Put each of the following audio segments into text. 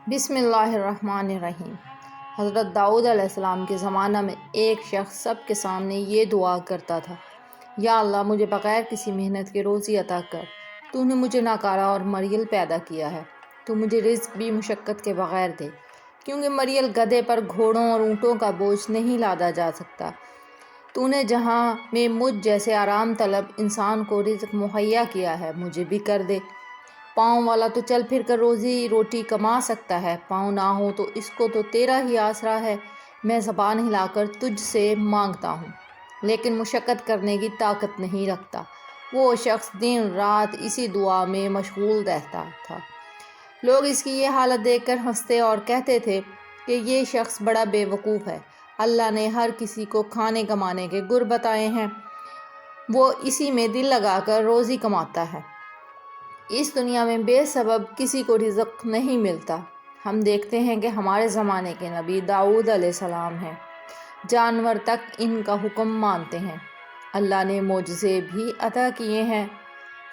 بسم اللہ الرحمن الرحیم۔ حضرت داؤد علیہ السلام کے زمانہ میں ایک شخص سب کے سامنے یہ دعا کرتا تھا، یا اللہ مجھے بغیر کسی محنت کے روزی عطا کر۔ تو نے مجھے ناکارہ اور مریل پیدا کیا ہے، تو مجھے رزق بھی مشقت کے بغیر دے، کیونکہ مریل گدھے پر گھوڑوں اور اونٹوں کا بوجھ نہیں لادا جا سکتا۔ تو نے جہاں میں مجھ جیسے آرام طلب انسان کو رزق مہیا کیا ہے، مجھے بھی کر دے۔ پاؤں والا تو چل پھر کر روزی روٹی کما سکتا ہے، پاؤں نہ ہو تو اس کو تو تیرا ہی آسرا ہے۔ میں زبان ہلا کر تجھ سے مانگتا ہوں، لیکن مشقت کرنے کی طاقت نہیں رکھتا۔ وہ شخص دن رات اسی دعا میں مشغول رہتا تھا۔ لوگ اس کی یہ حالت دیکھ کر ہنستے اور کہتے تھے کہ یہ شخص بڑا بے وقوف ہے۔ اللہ نے ہر کسی کو کھانے کمانے کے گر بتائے ہیں، وہ اسی میں دل لگا کر روزی کماتا ہے۔ اس دنیا میں بے سبب کسی کو رزق نہیں ملتا۔ ہم دیکھتے ہیں کہ ہمارے زمانے کے نبی داؤد علیہ السلام ہیں، جانور تک ان کا حکم مانتے ہیں۔ اللہ نے معجزے بھی عطا کیے ہیں۔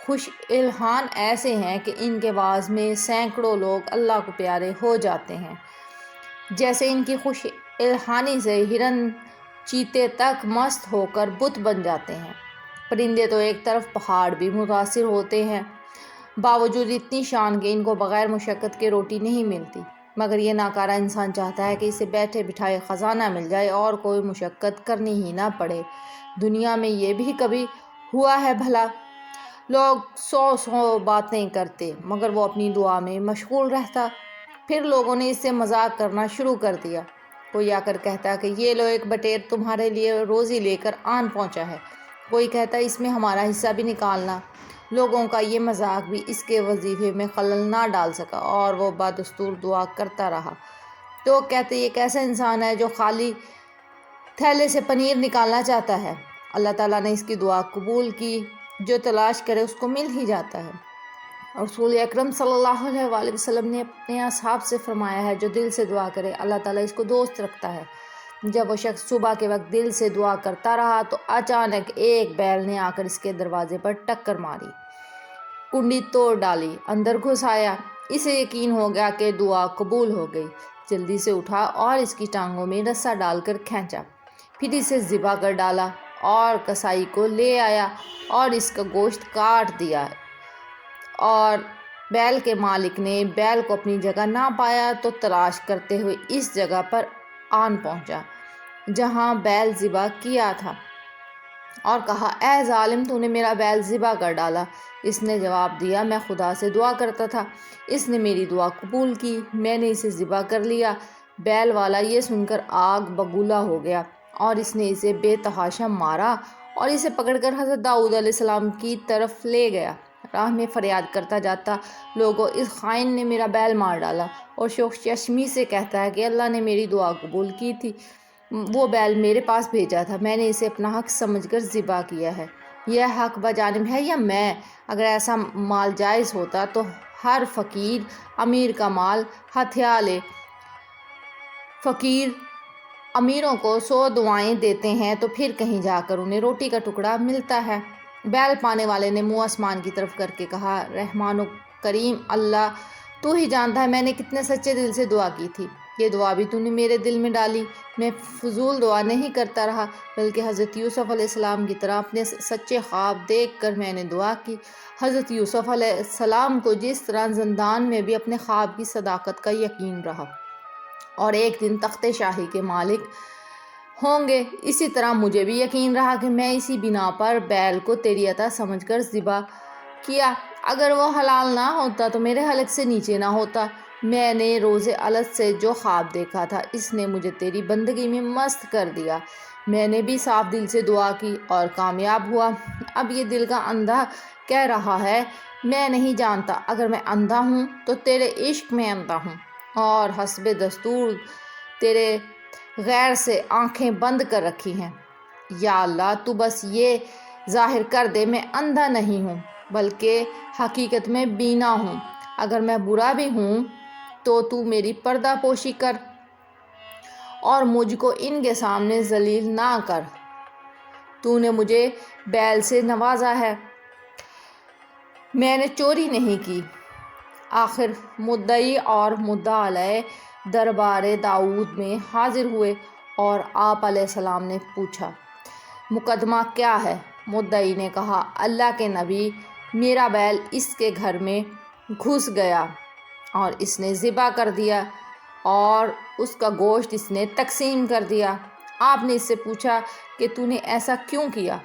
خوش الحان ایسے ہیں کہ ان کے واعظ میں سینکڑوں لوگ اللہ کو پیارے ہو جاتے ہیں۔ جیسے ان کی خوش الحانی سے ہرن چیتے تک مست ہو کر بت بن جاتے ہیں۔ پرندے تو ایک طرف پہاڑ بھی متاثر ہوتے ہیں، باوجود اتنی شان کے ان کو بغیر مشقت کے روٹی نہیں ملتی، مگر یہ ناکارہ انسان چاہتا ہے کہ اسے بیٹھے بٹھائے خزانہ مل جائے اور کوئی مشقت کرنی ہی نہ پڑے۔ دنیا میں یہ بھی کبھی ہوا ہے بھلا؟ لوگ سو باتیں کرتے مگر وہ اپنی دعا میں مشغول رہتا۔ پھر لوگوں نے اس سے مذاق کرنا شروع کر دیا۔ کوئی آ کر کہتا کہ یہ لو ایک بٹیر تمہارے لیے روزی لے کر آن پہنچا ہے، کوئی کہتا اس میں ہمارا حصہ بھی نکالنا۔ لوگوں کا یہ مذاق بھی اس کے وظیفے میں خلل نہ ڈال سکا اور وہ بدستور دعا کرتا رہا۔ تو کہتے یہ کیسا انسان ہے جو خالی تھیلے سے پنیر نکالنا چاہتا ہے۔ اللہ تعالیٰ نے اس کی دعا قبول کی، جو تلاش کرے اس کو مل ہی جاتا ہے۔ رسول اکرم صلی اللہ علیہ وآلہ وسلم نے اپنے اصحاب سے فرمایا ہے، جو دل سے دعا کرے اللہ تعالیٰ اس کو دوست رکھتا ہے۔ جب وہ شخص صبح کے وقت دل سے دعا کرتا رہا تو اچانک ایک بیل نے آ کر اس کے دروازے پر ٹکر ماری، کنڈی توڑ ڈالی، اندر گھس آیا۔ اسے یقین ہو گیا کہ دعا قبول ہو گئی۔ جلدی سے اٹھا اور اس کی ٹانگوں میں رسا ڈال کر کھینچا، پھر اسے ذبح کر ڈالا اور کسائی کو لے آیا اور اس کا گوشت کاٹ دیا۔ اور بیل کے مالک نے بیل کو اپنی جگہ نہ پایا تو تلاش کرتے ہوئے اس جگہ پر آن پہنچا جہاں بیل ذبح کیا تھا، اور کہا اے ظالم، تو نے میرا بیل ذبح کر ڈالا۔ اس نے جواب دیا میں خدا سے دعا کرتا تھا، اس نے میری دعا قبول کی، میں نے اسے ذبح کر لیا۔ بیل والا یہ سن کر آگ بگولا ہو گیا اور اس نے اسے بے تحاشا مارا اور اسے پکڑ کر حضرت داؤد علیہ السلام کی طرف لے گیا۔ راہ میں فریاد کرتا جاتا، لوگوں اس خائن نے میرا بیل مار ڈالا، اور شوق چشمی سے کہتا ہے کہ اللہ نے میری دعا قبول کی تھی، وہ بیل میرے پاس بھیجا تھا، میں نے اسے اپنا حق سمجھ کر ذبح کیا ہے۔ یہ حق بجانب ہے یا میں؟ اگر ایسا مال جائز ہوتا تو ہر فقیر امیر کا مال ہتھیا لے۔ فقیر امیروں کو 100 دعائیں دیتے ہیں تو پھر کہیں جا کر انہیں روٹی کا ٹکڑا ملتا ہے۔ بیل پانے والے نے منہ آسمان کی طرف کر کے کہا، رحمان و کریم اللہ، تو ہی جانتا ہے میں نے کتنے سچے دل سے دعا کی تھی، یہ دعا بھی تو نے میرے دل میں ڈالی۔ میں فضول دعا نہیں کرتا رہا، بلکہ حضرت یوسف علیہ السلام کی طرح اپنے سچے خواب دیکھ کر میں نے دعا کی۔ حضرت یوسف علیہ السلام کو جس طرح زندان میں بھی اپنے خواب کی صداقت کا یقین رہا اور ایک دن تخت شاہی کے مالک ہوں گے، اسی طرح مجھے بھی یقین رہا کہ میں اسی بنا پر بیل کو تیری عطا سمجھ کر ذبح کیا۔ اگر وہ حلال نہ ہوتا تو میرے حلق سے نیچے نہ ہوتا۔ میں نے روز الست سے جو خواب دیکھا تھا اس نے مجھے تیری بندگی میں مست کر دیا۔ میں نے بھی صاف دل سے دعا کی اور کامیاب ہوا۔ اب یہ دل کا اندھا کہہ رہا ہے میں نہیں جانتا، اگر میں اندھا ہوں تو تیرے عشق میں اندھا ہوں، اور حسب دستور تیرے غیر سے آنکھیں بند کر رکھی ہیں۔ یا اللہ، تو بس یہ ظاہر کر دے میں اندھا نہیں ہوں بلکہ حقیقت میں بینا ہوں۔ اگر میں برا بھی ہوں تو تو میری پردہ پوشی کر اور مجھ کو ان کے سامنے ذلیل نہ کر۔ تو نے مجھے بیل سے نوازا ہے، میں نے چوری نہیں کی۔ آخر مدعی اور مدعا علیہ دربار داؤد میں حاضر ہوئے اور آپ علیہ السلام نے پوچھا، مقدمہ کیا ہے؟ مدعی نے کہا، اللہ کے نبی، میرا بیل اس کے گھر میں گھس گیا اور اس نے ذبح کر دیا اور اس کا گوشت اس نے تقسیم کر دیا۔ آپ نے اس سے پوچھا کہ تو نے ایسا کیوں کیا؟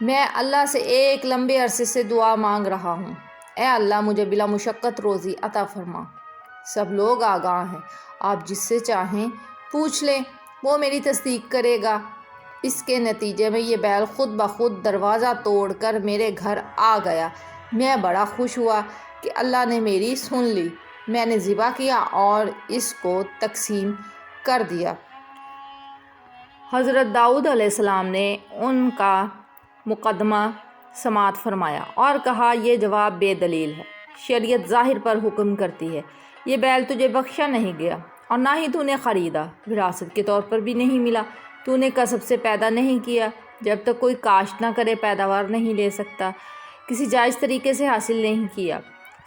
میں اللہ سے ایک لمبے عرصے سے دعا مانگ رہا ہوں، اے اللہ مجھے بلا مشقت روزی عطا فرما۔ سب لوگ آگاہ ہیں، آپ جس سے چاہیں پوچھ لیں، وہ میری تصدیق کرے گا۔ اس کے نتیجے میں یہ بیل خود بخود دروازہ توڑ کر میرے گھر آ گیا۔ میں بڑا خوش ہوا کہ اللہ نے میری سن لی۔ میں نے ذبح کیا اور اس کو تقسیم کر دیا۔ حضرت داؤد علیہ السلام نے ان کا مقدمہ سماعت فرمایا اور کہا، یہ جواب بے دلیل ہے۔ شریعت ظاہر پر حکم کرتی ہے، یہ بیل تجھے بخشا نہیں گیا اور نہ ہی تو نے خریدا، وراثت کے طور پر بھی نہیں ملا۔ تو نے کسب سے پیدا نہیں کیا، جب تک کوئی کاشت نہ کرے پیداوار نہیں لے سکتا، کسی جائز طریقے سے حاصل نہیں کیا۔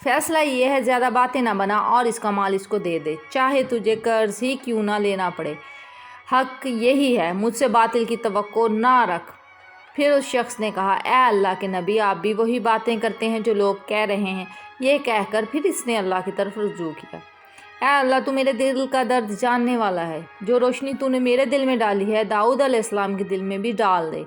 فیصلہ یہ ہے، زیادہ باتیں نہ بنا اور اس کا مال اس کو دے دے، چاہے تجھے قرض ہی کیوں نہ لینا پڑے۔ حق یہی ہے، مجھ سے باطل کی توقع نہ رکھ۔ پھر اس شخص نے کہا، اے اللہ کے نبی، آپ بھی وہی باتیں کرتے ہیں جو لوگ کہہ رہے ہیں۔ یہ کہہ کر پھر اس نے اللہ کی طرف رجوع کیا۔ اے اللہ، تو میرے دل کا درد جاننے والا ہے۔ جو روشنی تو نے میرے دل میں ڈالی ہے، داؤد علیہ السلام کے دل میں بھی ڈال دے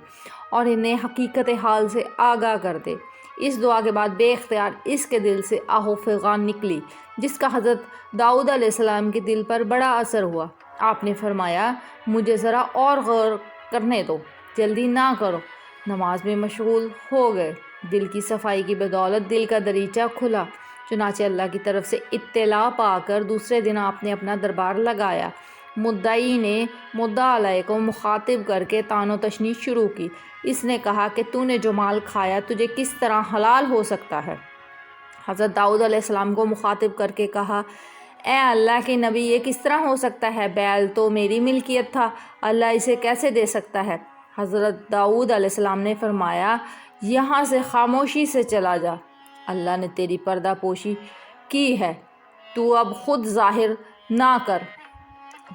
اور انہیں حقیقت حال سے آگاہ کر دے۔ اس دعا کے بعد بے اختیار اس کے دل سے آہ و فغان نکلی، جس کا حضرت داؤد علیہ السلام کے دل پر بڑا اثر ہوا۔ آپ نے فرمایا، مجھے ذرا اور غور کرنے دو، جلدی نہ کرو۔ نماز میں مشغول ہو گئے۔ دل کی صفائی کی بدولت دل کا دریچہ کھلا۔ چنانچہ اللہ کی طرف سے اطلاع پا کر دوسرے دن آپ نے اپنا دربار لگایا۔ مدعی نے مدعا علیہ کو مخاطب کر کے طعن و تشنیع شروع کی۔ اس نے کہا کہ تو نے جو مال کھایا تجھے کس طرح حلال ہو سکتا ہے؟ حضرت داؤد علیہ السلام کو مخاطب کر کے کہا، اے اللہ کے نبی، یہ کس طرح ہو سکتا ہے؟ بیل تو میری ملکیت تھا، اللہ اسے کیسے دے سکتا ہے؟ حضرت داؤد علیہ السلام نے فرمایا، یہاں سے خاموشی سے چلا جا، اللہ نے تیری پردہ پوشی کی ہے، تو اب خود ظاہر نہ کر۔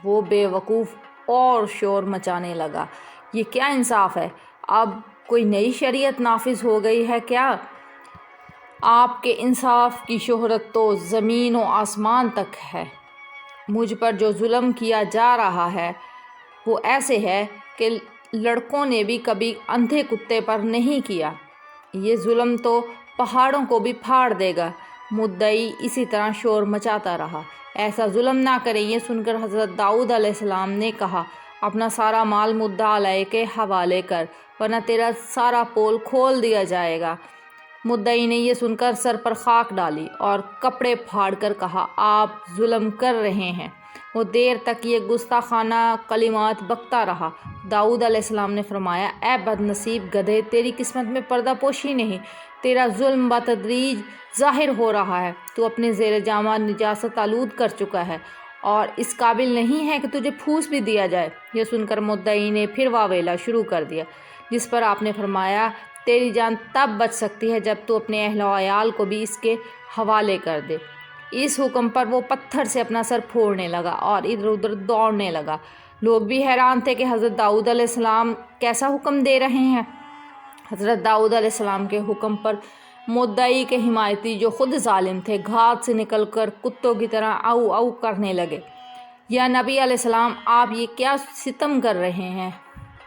وہ بے وقوف اور شور مچانے لگا، یہ کیا انصاف ہے؟ اب کوئی نئی شریعت نافذ ہو گئی ہے کیا؟ آپ کے انصاف کی شہرت تو زمین و آسمان تک ہے۔ مجھ پر جو ظلم کیا جا رہا ہے وہ ایسے ہے کہ لڑکوں نے بھی کبھی اندھے کتے پر نہیں کیا۔ یہ ظلم تو پہاڑوں کو بھی پھاڑ دے گا۔ مدعی اسی طرح شور مچاتا رہا۔ ایسا ظلم نہ کریں، یہ سن کر حضرت داؤد علیہ السلام نے کہا، اپنا سارا مال مدعا علیہ کے حوالے کر، ورنہ تیرا سارا پول کھول دیا جائے گا۔ مدعی نے یہ سن کر سر پر خاک ڈالی اور کپڑے پھاڑ کر کہا، آپ ظلم کر رہے ہیں۔ وہ دیر تک یہ گستاخانہ کلمات بکتا رہا۔ داؤد علیہ السلام نے فرمایا، اے بد نصیب گدھے، تیری قسمت میں پردہ پوشی نہیں، تیرا ظلم بتدریج ظاہر ہو رہا ہے، تو اپنے زیر جامہ نجاست آلود کر چکا ہے اور اس قابل نہیں ہے کہ تجھے پھوس بھی دیا جائے۔ یہ سن کر مدعی نے پھر واویلا شروع کر دیا، جس پر آپ نے فرمایا، تیری جان تب بچ سکتی ہے جب تو اپنے اہل و عیال کو بھی اس کے حوالے کر دے۔ اس حکم پر وہ پتھر سے اپنا سر پھوڑنے لگا اور ادھر ادھر دوڑنے لگا۔ لوگ بھی حیران تھے کہ حضرت داؤد علیہ السلام کیسا حکم دے رہے ہیں۔ حضرت داؤد علیہ السلام کے حکم پر مدعی کے حمایتی، جو خود ظالم تھے، گھات سے نکل کر کتوں کی طرح او او کرنے لگے۔ یا نبی علیہ السلام، آپ یہ کیا ستم کر رہے ہیں؟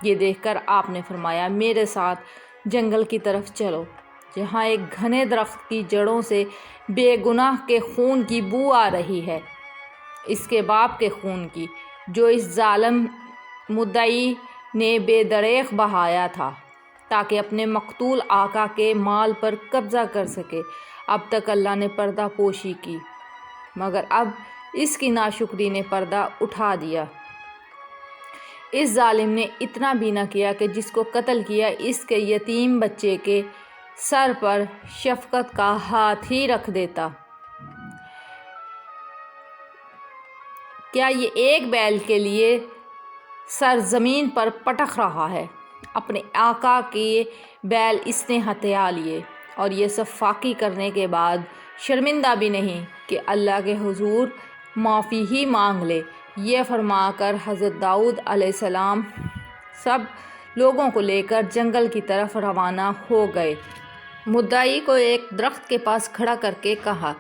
یہ دیکھ کر آپ نے فرمایا، میرے ساتھ جنگل کی طرف چلو، جہاں ایک گھنے درخت کی جڑوں سے بے گناہ کے خون کی بو آ رہی ہے، اس کے باپ کے خون کی، جو اس ظالم مدعی نے بے دریغ بہایا تھا تاکہ اپنے مقتول آقا کے مال پر قبضہ کر سکے۔ اب تک اللہ نے پردہ پوشی کی، مگر اب اس کی ناشکری نے پردہ اٹھا دیا۔ اس ظالم نے اتنا بھی نہ کیا کہ جس کو قتل کیا اس کے یتیم بچے کے سر پر شفقت کا ہاتھ ہی رکھ دیتا۔ کیا یہ ایک بیل کے لیے سر زمین پر پٹک رہا ہے؟ اپنے آقا کے بیل اس نے ہتھیا لیے اور یہ سب فاقی کرنے کے بعد شرمندہ بھی نہیں کہ اللہ کے حضور معافی ہی مانگ لے۔ یہ فرما کر حضرت داؤد علیہ السلام سب لوگوں کو لے کر جنگل کی طرف روانہ ہو گئے۔ مدعی کو ایک درخت کے پاس کھڑا کر کے کہا،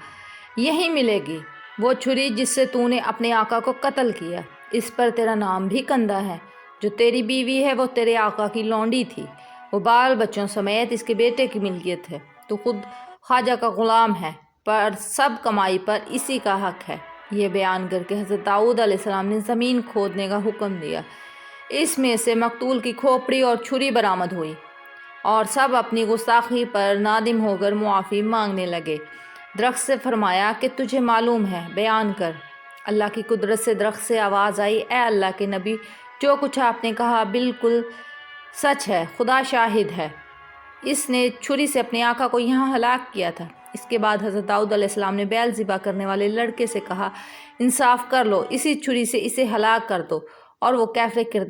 یہیں ملے گی وہ چھری جس سے تو نے اپنے آقا کو قتل کیا۔ اس پر تیرا نام بھی کندہ ہے۔ جو تیری بیوی ہے وہ تیرے آقا کی لونڈی تھی، وہ بال بچوں سمیت اس کے بیٹے کی ملکیت ہے۔ تو خود خواجہ کا غلام ہے، پر سب کمائی پر اسی کا حق ہے۔ یہ بیان کر کے حضرت داؤد علیہ السلام نے زمین کھودنے کا حکم دیا۔ اس میں سے مقتول کی کھوپڑی اور چھری برآمد ہوئی، اور سب اپنی گستاخی پر نادم ہو کر معافی مانگنے لگے۔ درخت سے فرمایا کہ تجھے معلوم ہے، بیان کر۔ اللہ کی قدرت سے درخت سے آواز آئی، اے اللہ کے نبی، جو کچھ آپ نے کہا بالکل سچ ہے، خدا شاہد ہے۔ اس نے چھری سے اپنے آقا کو یہاں ہلاک کیا تھا۔ اس کے بعد حضرت داؤد علیہ السلام نے بیل ذبح کرنے والے لڑکے سے کہا، انصاف کر لو، اسی چھری سے اسے ہلاک کر دو۔ اور وہ کیفر کردار